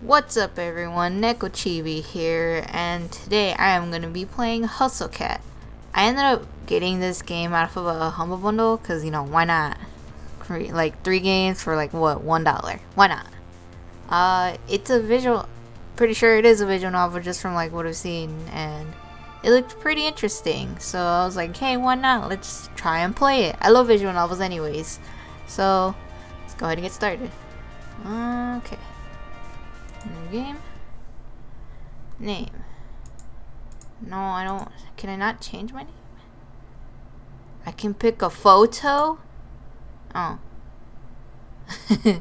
What's up everyone, Neko Chibi here, and today I am going to be playing Hustle Cat. I ended up getting this game out of a Humble Bundle, because, you know, why not? Like, 3 games for like, what, $1? Why not? It's a visual, pretty sure it is a visual novel just from like what I've seen, and it looked pretty interesting, so I was like, hey, why not? Let's try and play it. I love visual novels anyways, so let's go ahead and get started. Okay. New game. Name. No, I don't. Can I not change my name? I can pick a photo? Oh. Are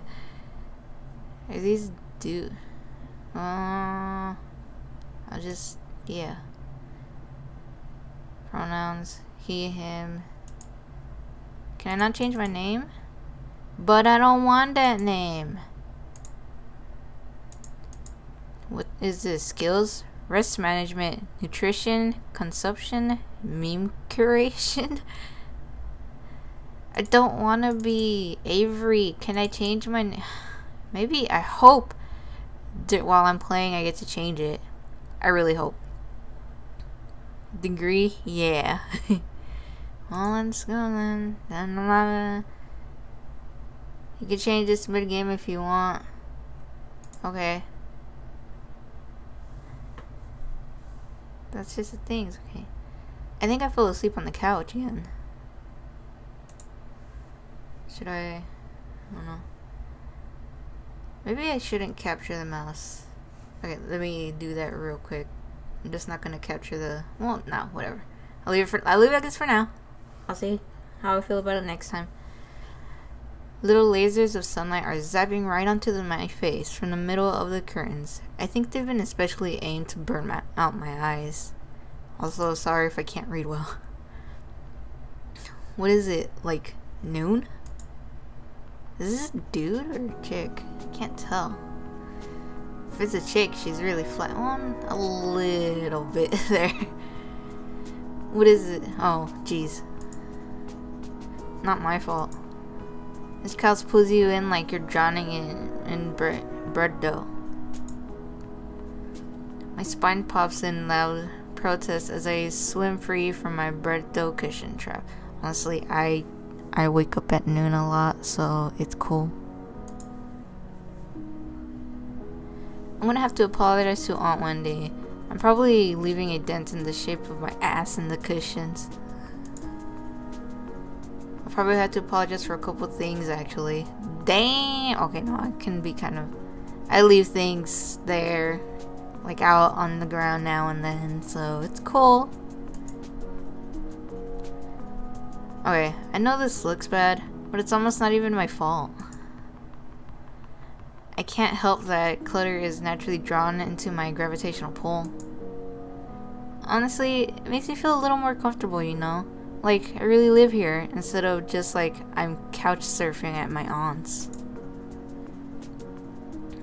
these dude? I'll just, yeah. Pronouns. He, him. Can I not change my name? But I don't want that name. What is this? Skills? Rest management, nutrition, consumption, meme curation. I don't want to be Avery. Can I change my name? Maybe. I hope while I'm playing I get to change it. I really hope. Degree? Yeah. Well, let's go then. You can change this mid-game if you want. Okay. That's just the things, okay. I think I fell asleep on the couch again. Should I don't know. Maybe I shouldn't capture the mouse. Okay, let me do that real quick. I'm just not gonna capture the, well, no, whatever. I'll leave it like this for now. I'll see how I feel about it next time. Little lasers of sunlight are zapping right onto my face from the middle of the curtains. I think they've been especially aimed to burn out my eyes. Also, sorry if I can't read well. What is it, like noon? Is this a dude or a chick? I can't tell. If it's a chick, she's really flat on a little bit there. What is it? Oh, jeez. Not my fault. This couch pulls you in like you're drowning in bread dough. My spine pops in loud protest as I swim free from my bread dough cushion trap. Honestly, I wake up at noon a lot, so it's cool. I'm gonna have to apologize to Aunt Wendy. I'm probably leaving a dent in the shape of my ass in the cushions. I probably had to apologize for a couple things actually. Damn. Okay, no, I can be kind of. I leave things there, like out on the ground now and then, so it's cool. Okay, I know this looks bad, but it's almost not even my fault. I can't help that clutter is naturally drawn into my gravitational pull. Honestly, it makes me feel a little more comfortable, you know? Like, I really live here, instead of just like I'm couch surfing at my aunt's.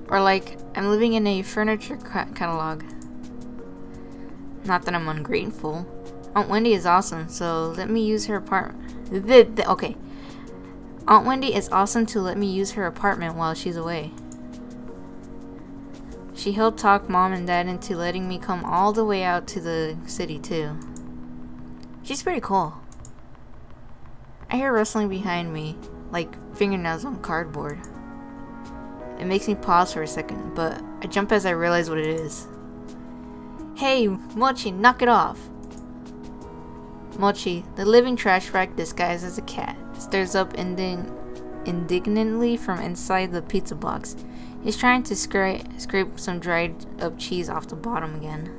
Or like, I'm living in a furniture catalog. Not that I'm ungrateful. Aunt Wendy is awesome, so let me use her apartment. Okay. Aunt Wendy is awesome to let me use her apartment while she's away. She helped talk mom and dad into letting me come all the way out to the city too. She's pretty cool. I hear rustling behind me, like fingernails on cardboard. It makes me pause for a second, but I jump as I realize what it is. Hey, Mochi, knock it off! Mochi, the living trash bag disguised as a cat, stares up indignantly from inside the pizza box. He's trying to scrape some dried up cheese off the bottom again.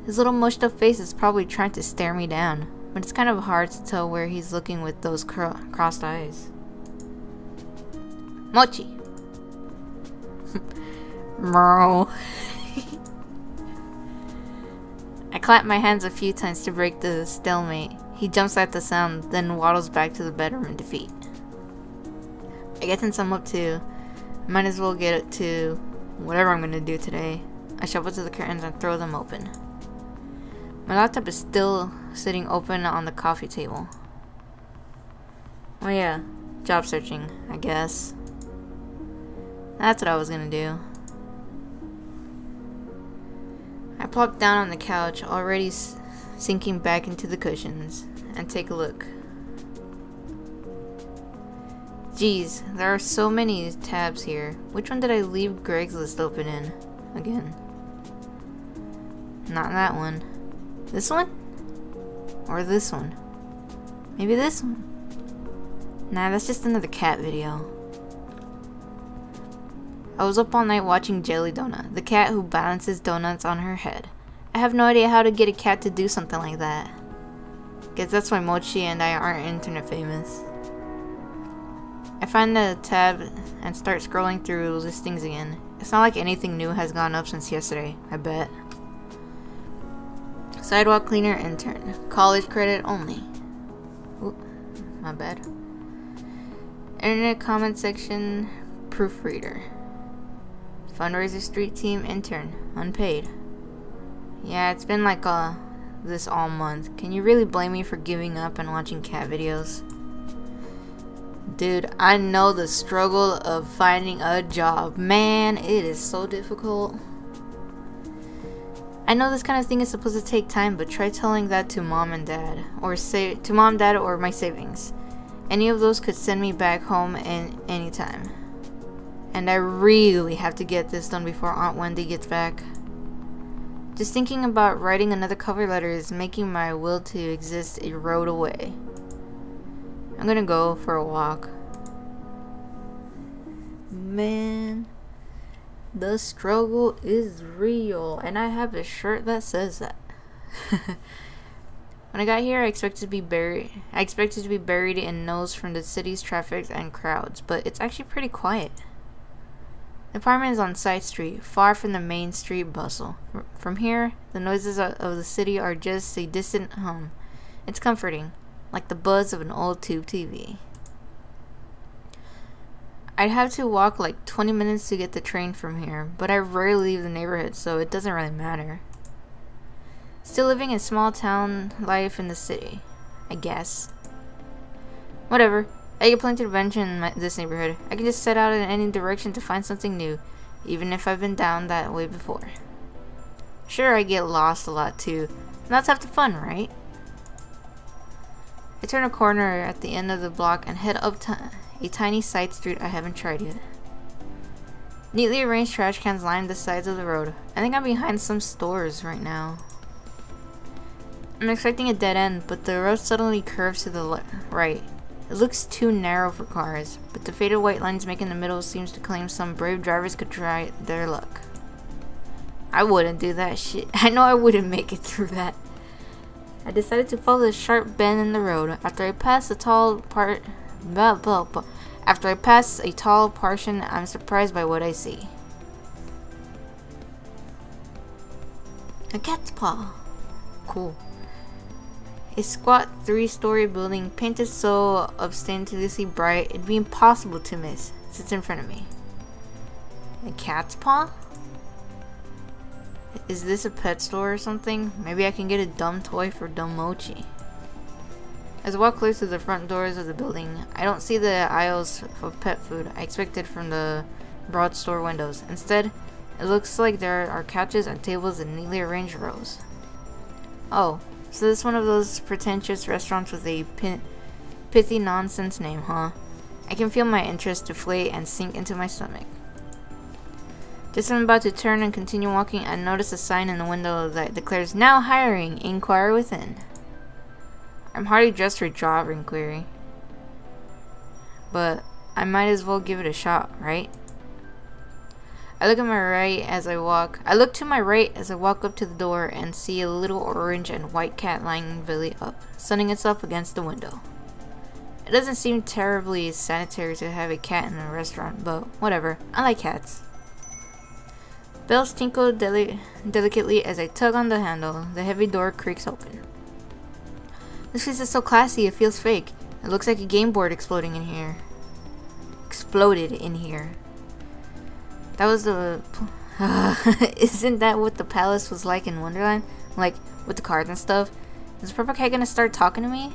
His little mushed up face is probably trying to stare me down, but it's kind of hard to tell where he's looking with those crossed eyes. Mochi! Bro. I clap my hands a few times to break the stalemate. He jumps at the sound, then waddles back to the bedroom in defeat. I get tense up too. Might as well get to whatever I'm gonna do today. I shuffle to the curtains and throw them open. My laptop is still sitting open on the coffee table. Oh yeah, job searching, I guess. That's what I was gonna do. I plopped down on the couch, already sinking back into the cushions, and take a look. Geez, there are so many tabs here. Which one did I leave Greg's List open in? Again. Not that one. This one? Or this one? Maybe this one? Nah, that's just another cat video. I was up all night watching Jelly Donut, the cat who balances donuts on her head. I have no idea how to get a cat to do something like that. Guess that's why Mochi and I aren't internet famous. I find the tab and start scrolling through listings again. It's not like anything new has gone up since yesterday, I bet. Sidewalk cleaner intern. College credit only. Oop, my bad. Internet comment section proofreader. Fundraiser street team intern. Unpaid. Yeah, it's been like this all month. Can you really blame me for giving up and watching cat videos? Dude, I know the struggle of finding a job. Man, it is so difficult. I know this kind of thing is supposed to take time, but try telling that to mom and dad, or to mom, dad, or my savings. Any of those could send me back home in any time. And I really have to get this done before Aunt Wendy gets back. Just thinking about writing another cover letter is making my will to exist erode away. I'm gonna go for a walk. Man, the struggle is real, and I have a shirt that says that. When I got here, I expected to be buried in noise from the city's traffic and crowds, but it's actually pretty quiet. The apartment is on side street, far from the main street bustle. From here, the noises of the city are just a distant hum. It's comforting, like the buzz of an old tube TV. I'd have to walk like 20 minutes to get the train from here, but I rarely leave the neighborhood, so it doesn't really matter. Still living in small town life in the city, I guess. Whatever. I get plenty of adventure in this neighborhood. I can just set out in any direction to find something new, even if I've been down that way before. Sure, I get lost a lot too, and that's half the fun, right? I turn a corner at the end of the block and head up a tiny side street I haven't tried yet. Neatly arranged trash cans line the sides of the road. I think I'm behind some stores right now. I'm expecting a dead end, but the road suddenly curves to the right. It looks too narrow for cars, but the faded white lines making the middle seems to claim some brave drivers could try their luck. I wouldn't do that shit. I know I wouldn't make it through that. I decided to follow the sharp bend in the road. After I pass a tall portion, I'm surprised by what I see. A cat's paw. Cool. A squat 3-story building painted so obstinately bright it'd be impossible to miss sits in front of me. A cat's paw? Is this a pet store or something? Maybe I can get a dumb toy for dumb Mochi. As I walk close to the front doors of the building, I don't see the aisles of pet food I expected from the broad store windows. Instead, it looks like there are couches and tables in neatly arranged rows. Oh, so this is one of those pretentious restaurants with a pithy nonsense name, huh? I can feel my interest deflate and sink into my stomach. Just as I'm about to turn and continue walking, I notice a sign in the window that declares, "Now hiring, inquire within." I'm hardly dressed for a job inquiry, but I might as well give it a shot, right? I look to my right as I walk up to the door and see a little orange and white cat lying belly up, sunning itself against the window. It doesn't seem terribly sanitary to have a cat in a restaurant, but whatever. I like cats. Bells tinkle delicately as I tug on the handle. The heavy door creaks open. This place is so classy, it feels fake. It looks like a game board exploded in here. That was the... isn't that what the palace was like in Wonderland? Like, with the cards and stuff? Is Purple Cat gonna start talking to me?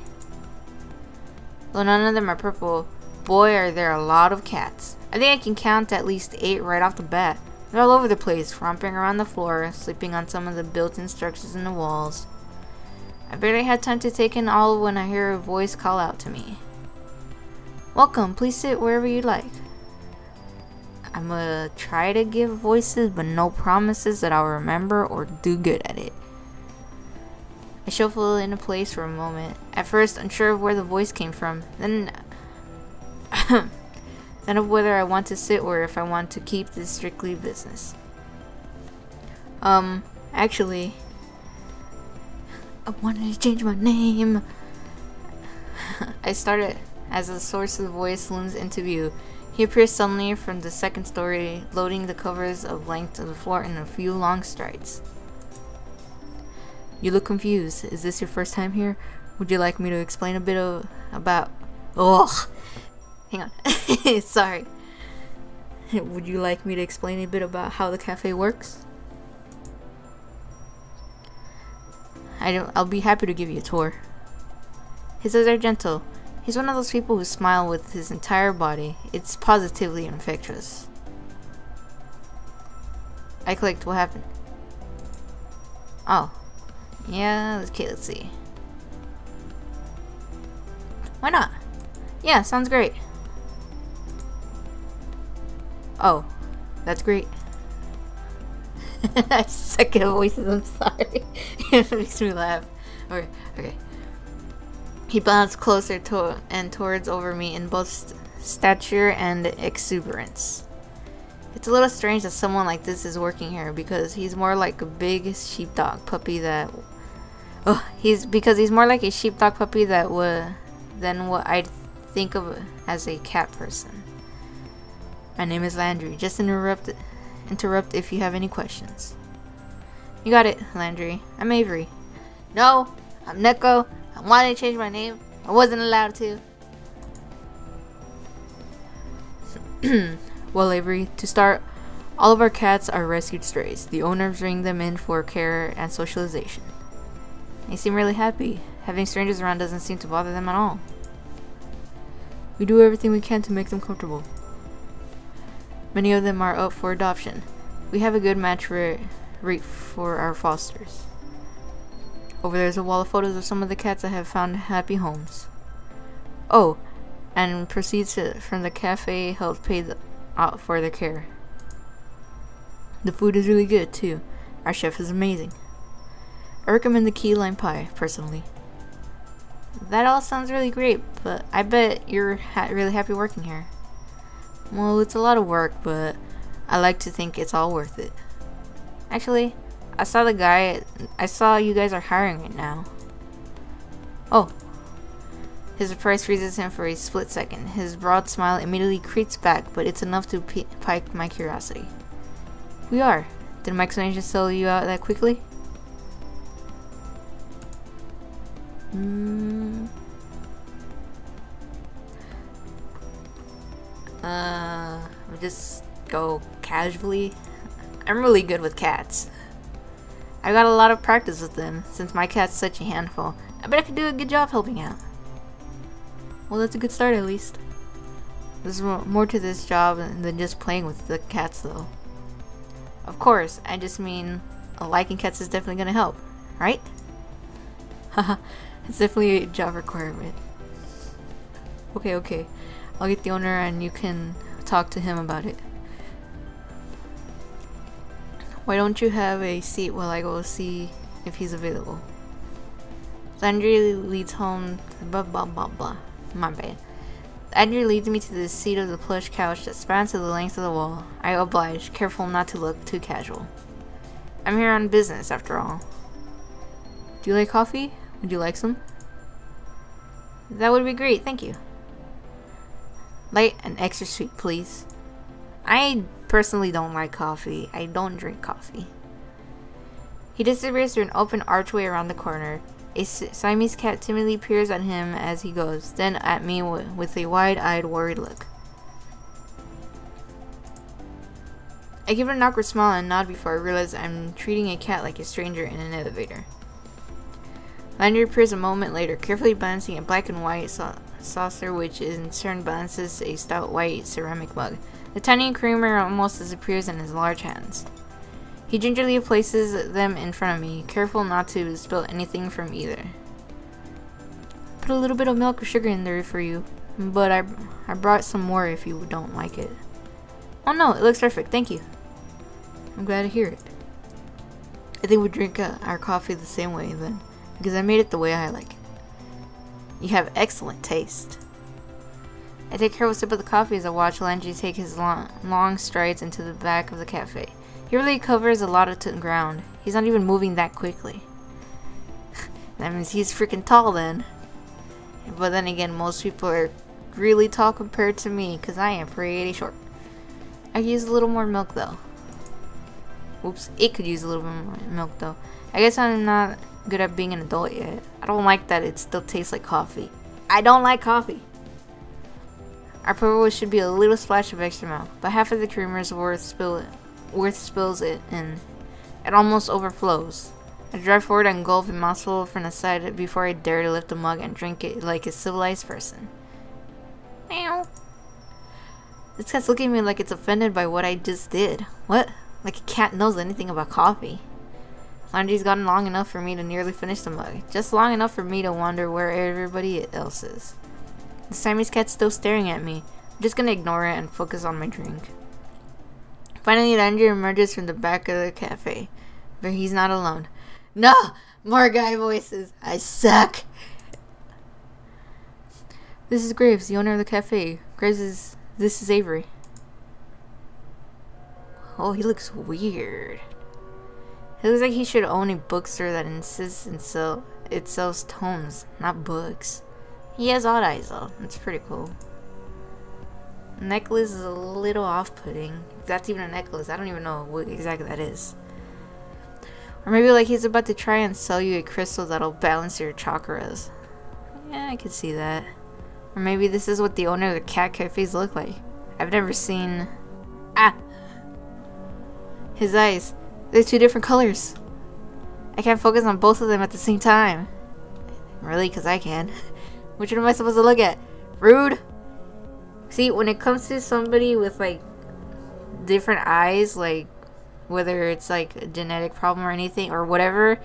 Well, none of them are purple. boy, are there a lot of cats. I think I can count at least 8 right off the bat. They're all over the place, romping around the floor, sleeping on some of the built-in structures in the walls. I barely had time to take in all when I hear a voice call out to me. Welcome, please sit wherever you like. I'm gonna try to give voices, but no promises that I'll remember or do good at it. I shuffle into place for a moment, at first unsure of where the voice came from, then of whether I want to sit or if I want to keep this strictly business. Actually, I wanted to change my name. I started as the source of the voice looms into view. He appears suddenly from the second story, loading the covers of length of the floor in a few long strides. You look confused. Is this your first time here? Would you like me to explain a bit about... Ugh! Hang on. Sorry. Would you like me to explain a bit about how the cafe works? I'll be happy to give you a tour. His eyes are gentle. He's one of those people who smile with his entire body. It's positively infectious. I clicked. What happened? Oh. Yeah, okay, let's see. Why not? Yeah, sounds great. Oh, that's great. I suck at voices, I'm sorry. It makes me laugh. Okay. He bounced closer towards over me in both stature and exuberance. It's a little strange that someone like this is working here because he's more like a big sheepdog puppy that... he's more like a sheepdog puppy than what I'd think of as a cat person. My name is Landry. Just interrupt if you have any questions. You got it, Landry. I'm Avery. No, I'm Neko. I wanted to change my name. I wasn't allowed to. Well, Avery, to start, all of our cats are rescued strays. The owners bring them in for care and socialization. They seem really happy. Having strangers around doesn't seem to bother them at all. We do everything we can to make them comfortable. Many of them are up for adoption. We have a good match rate for our fosters. Over there is a wall of photos of some of the cats that have found happy homes. Oh, and proceeds from the cafe help pay for their care. The food is really good too. Our chef is amazing. I recommend the key lime pie, personally. That all sounds really great, but I bet you're really happy working here. Well, it's a lot of work, but I like to think it's all worth it. Actually, I saw you guys are hiring right now. Oh. His surprise freezes him for a split second. His broad smile immediately creeps back, but it's enough to pique my curiosity. We are. Did my explanation sell you out that quickly? We'll just go casually. I'm really good with cats. I got a lot of practice with them, since my cat's such a handful. I bet I could do a good job helping out. Well, that's a good start at least. There's more to this job than just playing with the cats though. Of course, I just mean liking cats is definitely gonna help, right? Haha, it's definitely a job requirement. Okay. I'll get the owner and you can talk to him about it. Why don't you have a seat while I go see if he's available? Landry leads home. Blah. My bad. Landry leads me to the seat of the plush couch that spans to the length of the wall. I oblige, careful not to look too casual. I'm here on business, after all. Do you like coffee? Would you like some? That would be great, thank you. Light and extra sweet, please. I personally don't like coffee. I don't drink coffee. He disappears through an open archway around the corner. A Siamese cat timidly peers at him as he goes, then at me with a wide-eyed, worried look. I give it an awkward smile and nod before I realize I'm treating a cat like a stranger in an elevator. Landry appears a moment later, carefully balancing a black and white saucer, which in turn balances a stout white ceramic mug. The tiny creamer almost disappears in his large hands. He gingerly places them in front of me, careful not to spill anything from either. Put a little bit of milk or sugar in there for you, but I brought some more if you don't like it. Oh no, it looks perfect, thank you. I'm glad to hear it. I think we drink our coffee the same way then, because I made it the way I like it. You have excellent taste. I take a careful sip of the coffee as I watch Landry take his long strides into the back of the cafe. He really covers a lot of ground. He's not even moving that quickly. That means he's freaking tall then. But then again, most people are really tall compared to me, because I am pretty short. I could use a little more milk though. Oops, it could use a little bit more milk though. I guess I'm not good at being an adult yet. I don't like that it still tastes like coffee. I don't like coffee. Our purple should be a little splash of extra milk, but half of the creamer is worth spills it and it almost overflows. I drive forward and gulp a mouthful from the side before I dare to lift the mug and drink it like a civilized person. Meow. This cat's looking at me like it's offended by what I just did. What? Like a cat knows anything about coffee. Landry's gotten long enough for me to nearly finish the mug. Just long enough for me to wonder where everybody else is. The Siamese cat's still staring at me. I'm just gonna ignore it and focus on my drink. Finally, Landry emerges from the back of the cafe, but he's not alone. No! More guy voices. I suck! This is Graves, the owner of the cafe. This is Avery. Oh, he looks weird. It looks like he should own a bookstore that insists it sells tomes, not books. He has odd eyes though. That's pretty cool. The necklace is a little off-putting. If that's even a necklace, I don't even know what exactly that is. Or maybe like he's about to try and sell you a crystal that'll balance your chakras. Yeah, I could see that. Or maybe this is what the owner of the cat cafes look like. I've never seen... Ah! His eyes. They're two different colors. I can't focus on both of them at the same time. Really? Because I can. Which one am I supposed to look at? Rude? See, when it comes to somebody with like different eyes, like whether it's like a genetic problem or anything or whatever,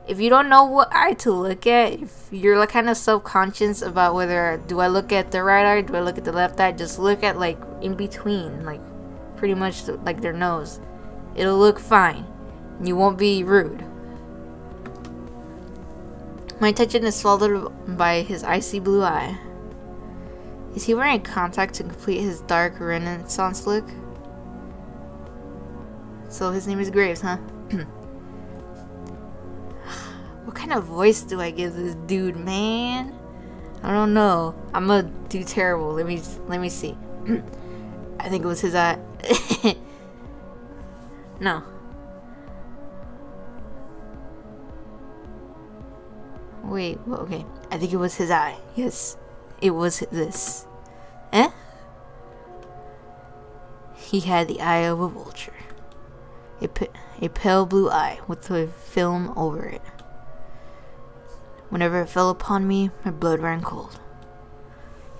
if you don't know what eye to look at, if you're like kind of self-conscious about whether do I look at the right eye, do I look at the left eye, just look at like in between, like pretty much like their nose. It'll look fine. You won't be rude. My attention is swallowed by his icy blue eye. Is he wearing contact to complete his dark Renaissance look? So his name is Graves, huh? What kind of voice do I give this dude, man? I don't know. I'm gonna do terrible. Let me see. I think it was his eye. No. Wait, well, okay. I think it was his eye. Yes, it was this. Eh? He had the eye of a vulture. A pale blue eye with a film over it. Whenever it fell upon me, my blood ran cold.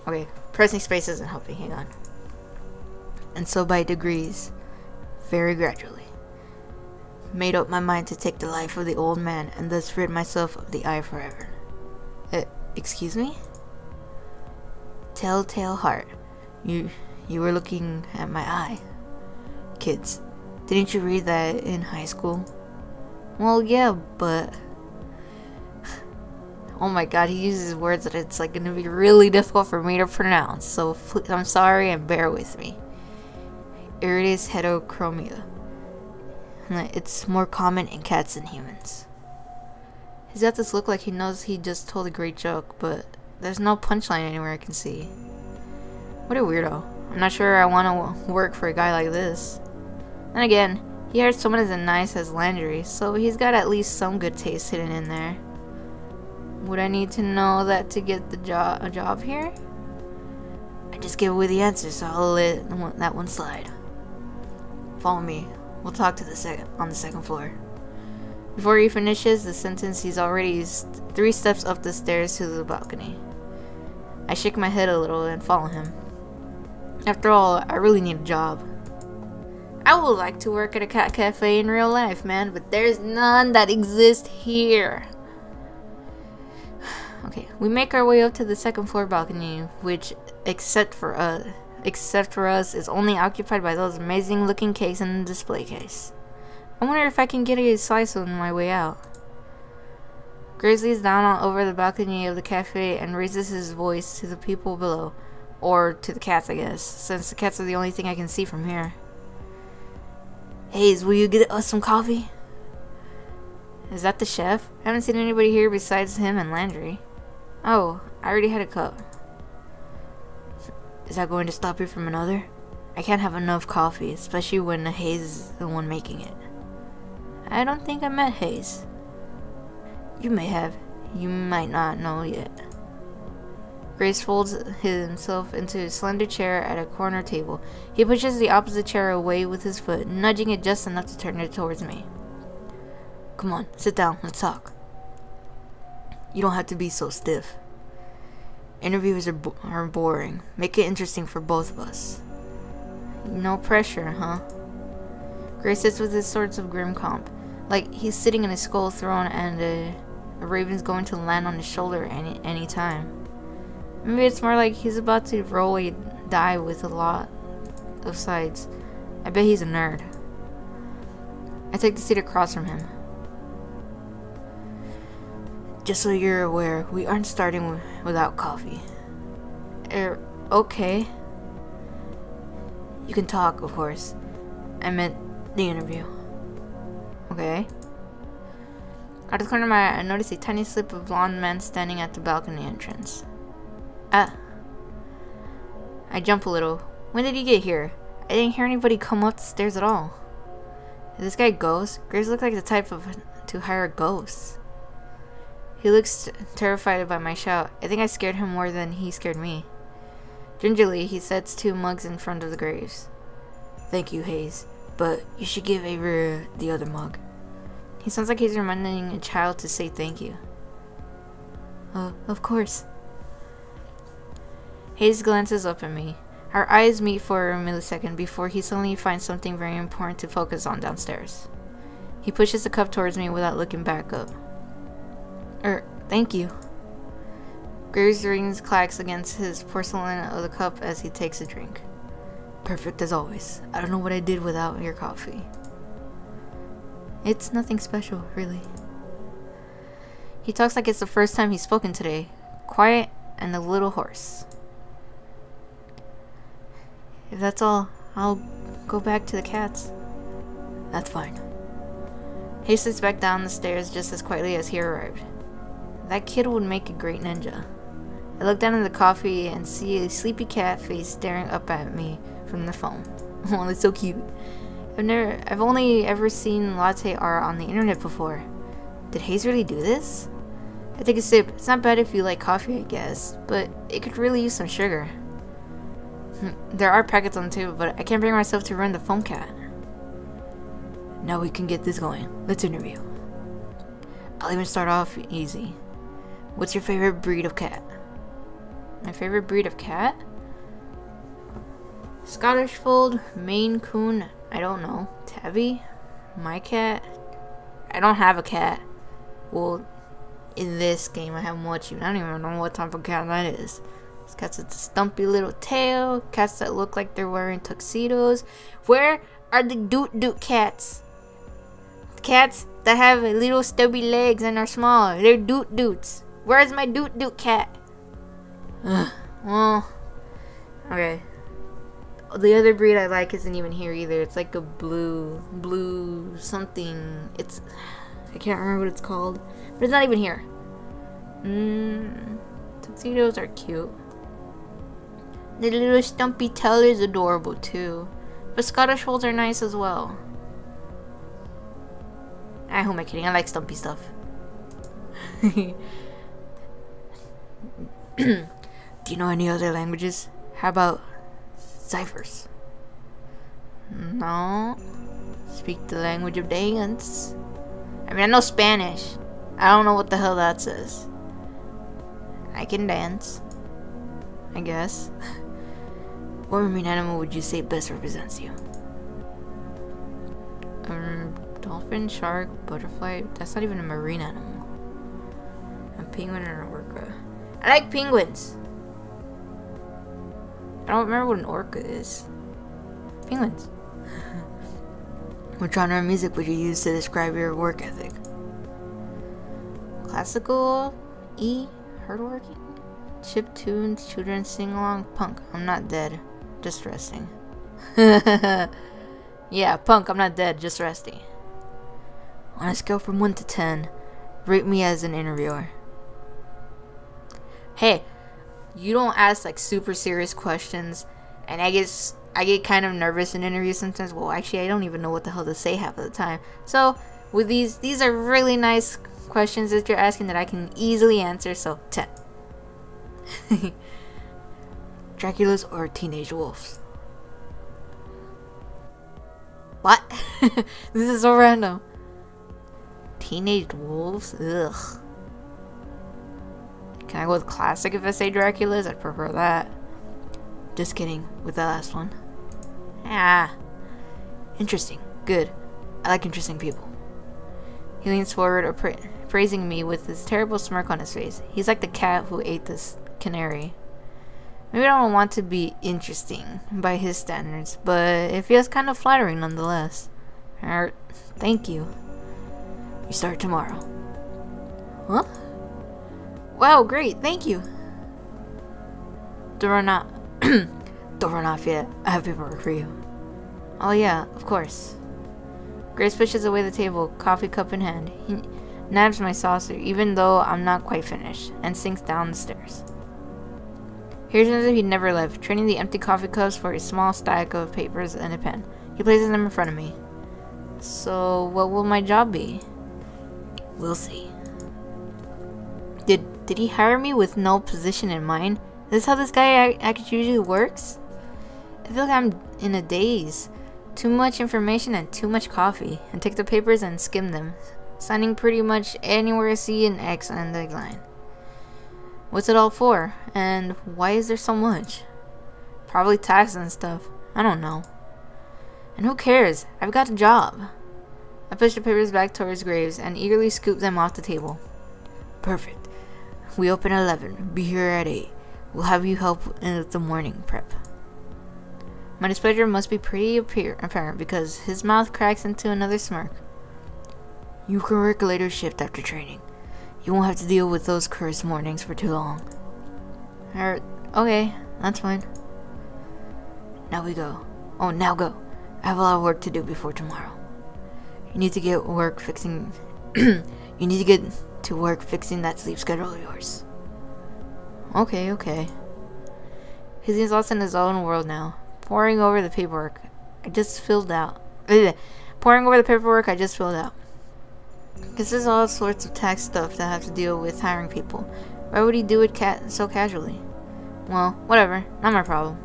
Okay, pressing space isn't helping. Hang on. And so by degrees, very gradually, made up my mind to take the life of the old man and thus rid myself of the eye forever. Excuse me? Telltale heart. You were looking at my eye. Kids, didn't you read that in high school? Well, yeah, but... Oh my god, he uses words that it's like gonna be really difficult for me to pronounce, so I'm sorry and bear with me. Iridis heterochromia. It's more common in cats than humans. He's got this look like he knows he just told a great joke, but there's no punchline anywhere I can see. What a weirdo. I'm not sure I want to work for a guy like this. And again, he hired someone as nice as Landry, so he's got at least some good taste hidden in there. Would I need to know that to get a job here? I just gave away the answer, so I'll let that one slide. Follow me. We'll talk on the second floor. Before he finishes the sentence, he's already 3 steps up the stairs to the balcony. I shake my head a little and follow him. After all, I really need a job. I would like to work at a cat cafe in real life, man, but there's none that exist here. Okay, we make our way up to the second floor balcony, which, except for us, is only occupied by those amazing looking cakes in the display case. I wonder if I can get a slice on my way out. Graves leans down over the balcony of the cafe and raises his voice to the people below. Or to the cats, I guess, since the cats are the only thing I can see from here. Hayes, will you get us some coffee? Is that the chef? I haven't seen anybody here besides him and Landry. Oh, I already had a cup. Is that going to stop you from another? I can't have enough coffee, especially when Hayes is the one making it. I don't think I met Hayes. You may have. You might not know yet. Grace folds himself into a slender chair at a corner table. He pushes the opposite chair away with his foot, nudging it just enough to turn it towards me. Come on, sit down, let's talk. You don't have to be so stiff. Interviews are boring. Make it interesting for both of us. No pressure, huh? Grace sits with his sorts of grim calm, like he's sitting in a skull throne and a raven's going to land on his shoulder any time. Maybe it's more like he's about to roll a die with a lot of sides. I bet he's a nerd. I take the seat across from him. Just so you're aware, we aren't starting without coffee. Okay. You can talk, of course. I meant the interview. Okay. Out of the corner of my eye, I notice a tiny slip of blonde man standing at the balcony entrance. I jump a little. When did he get here? I didn't hear anybody come up the stairs at all. Is this guy a ghost? Graves looks like the type to hire ghosts. He looks terrified by my shout. I think I scared him more than he scared me. Gingerly, he sets 2 mugs in front of the Graves. Thank you, Hayes, but you should give Avery the other mug. He sounds like he's reminding a child to say thank you. Of course. Hayes glances up at me. Our eyes meet for a millisecond before he suddenly finds something very important to focus on downstairs. He pushes the cup towards me without looking back up. Thank you. Graves' rings clacks against his porcelain of the cup as he takes a drink. Perfect as always. I don't know what I did without your coffee. It's nothing special, really. He talks like it's the first time he's spoken today. Quiet and a little hoarse. If that's all, I'll go back to the cats. That's fine. He sits back down the stairs just as quietly as he arrived. That kid would make a great ninja. I look down at the coffee and see a sleepy cat face staring up at me from the phone. Oh, that's so cute. I've only ever seen latte art on the internet before. Did Hayes really do this? I take a sip. It's not bad if you like coffee, I guess, but it could really use some sugar. There are packets on the table, but I can't bring myself to run the foam cat. Now we can get this going. Let's interview. I'll even start off easy. What's your favorite breed of cat? My favorite breed of cat? Scottish Fold, Maine Coon, I don't know. Tabby? My cat? I don't have a cat. Well, in this game I have Mochi. I don't even know what type of cat that is. This cat's with a stumpy little tail. Cats that look like they're wearing tuxedos. Where are the doot cats? Cats that have little stubby legs and are small. They're doots. Where's my doot cat? Well, okay. The other breed I like isn't even here either. It's like a blue something. I can't remember what it's called, but it's not even here. Tuxedos are cute. The little stumpy tail is adorable too. But Scottish Folds are nice as well. Who am I kidding? I like stumpy stuff. Do you know any other languages? How about ciphers? No. Speak the language of dance. I mean, I know Spanish. I don't know what the hell that says. I can dance. I guess. What marine animal would you say best represents you? Dolphin, shark, butterfly. That's not even a marine animal. A penguin or an orca. I like penguins. I don't remember what an orca is. Penguins. What genre of music would you use to describe your work ethic? Classical, E, hardworking, chip tunes, children sing along, punk. I'm not dead, just resting. Yeah, punk. I'm not dead, just resting. On a scale from 1 to 10, rate me as an interviewer. Hey, you don't ask like super serious questions, and I get kind of nervous in interviews sometimes. Well, actually, I don't even know what the hell to say half of the time. So with these are really nice questions that you're asking that I can easily answer. So 10. Draculas or teenage wolves? What? This is so random. Teenage wolves? Ugh. Can I go with classic if I say Draculas? I'd prefer that. Just kidding with that last one. Ah. Interesting. Good. I like interesting people. He leans forward, praising me with this terrible smirk on his face. He's like the cat who ate this canary. Maybe I don't want to be interesting by his standards, but it feels kind of flattering nonetheless. Thank you. We start tomorrow. Huh? Wow, great, thank you. Don't run off yet. I have paperwork for you. Oh yeah, of course. Grace pushes away the table, coffee cup in hand. He nabs my saucer, even though I'm not quite finished, and sinks down the stairs. Here's as if he'd never left, trading the empty coffee cups for a small stack of papers and a pen. He places them in front of me. So, what will my job be? We'll see. Did he hire me with no position in mind? Is this how this guy actually usually works? I feel like I'm in a daze. Too much information and too much coffee. And take the papers and skim them, signing pretty much anywhere I see an X on the line. What's it all for? And why is there so much? Probably taxes and stuff. I don't know. And who cares? I've got a job. I push the papers back towards Graves and eagerly scoop them off the table. Perfect. We open at 11. Be here at 8. We'll have you help in the morning prep. My displeasure must be pretty apparent because his mouth cracks into another smirk. You can work a later shift after training. You won't have to deal with those cursed mornings for too long. Okay, that's fine. Now we go. Oh, now go. I have a lot of work to do before tomorrow. You need to get to work fixing that sleep schedule of yours. Okay. He seems lost in his own world now, poring over the paperwork I just filled out. This is all sorts of tax stuff that have to deal with hiring people. Why would he do it so casually? Well, whatever. Not my problem.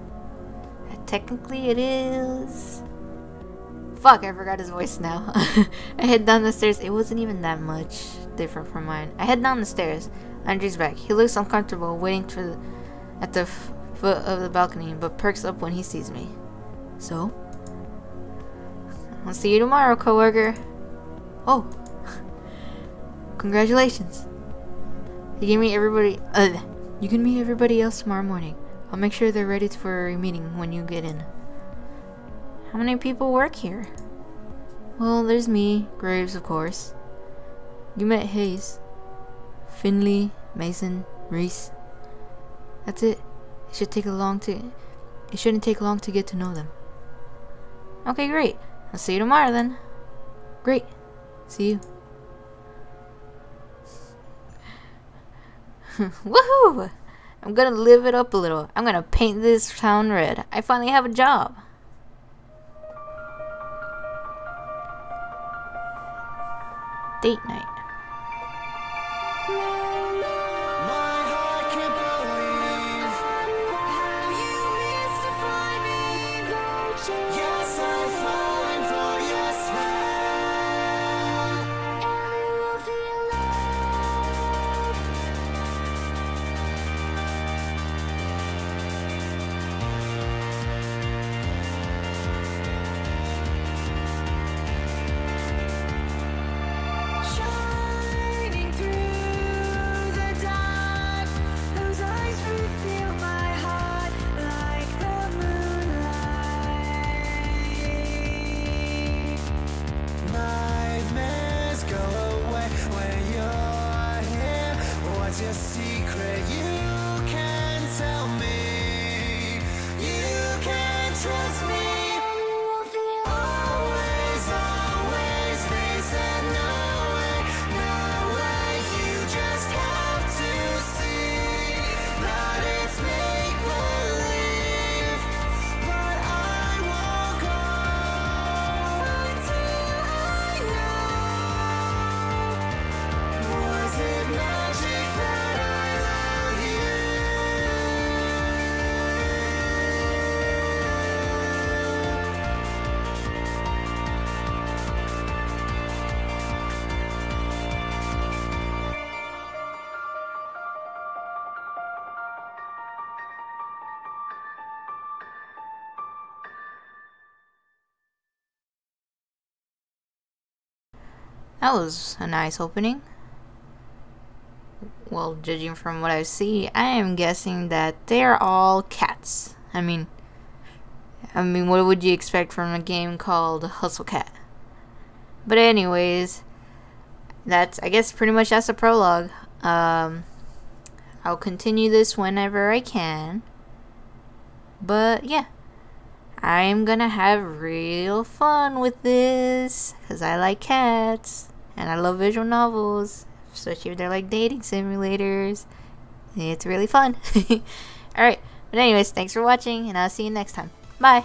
Technically, it is. Fuck, I forgot his voice now. I head down the stairs. It wasn't even that much different from mine. I head down the stairs. Andrew's back. He looks uncomfortable, waiting at the foot of the balcony, but perks up when he sees me. So? I'll see you tomorrow, coworker. Oh. Congratulations. You can meet everybody else tomorrow morning. I'll make sure they're ready for a meeting when you get in. How many people work here? Well, there's me, Graves, of course. You met Hayes, Finley, Mason, Reese. That's it. It shouldn't take long to get to know them. Okay, great. I'll see you tomorrow then. Great. See you. Woohoo! I'm gonna live it up a little. I'm gonna paint this town red. I finally have a job. Date night. That was a nice opening. Well, judging from what I see, I am guessing that they're all cats. I mean, what would you expect from a game called Hustle Cat? But anyways, I guess pretty much that's the prologue. I'll continue this whenever I can. But yeah, I am gonna have real fun with this because I like cats and I love visual novels, especially if they're like dating simulators. It's really fun. Alright, but anyways, thanks for watching and I'll see you next time. Bye!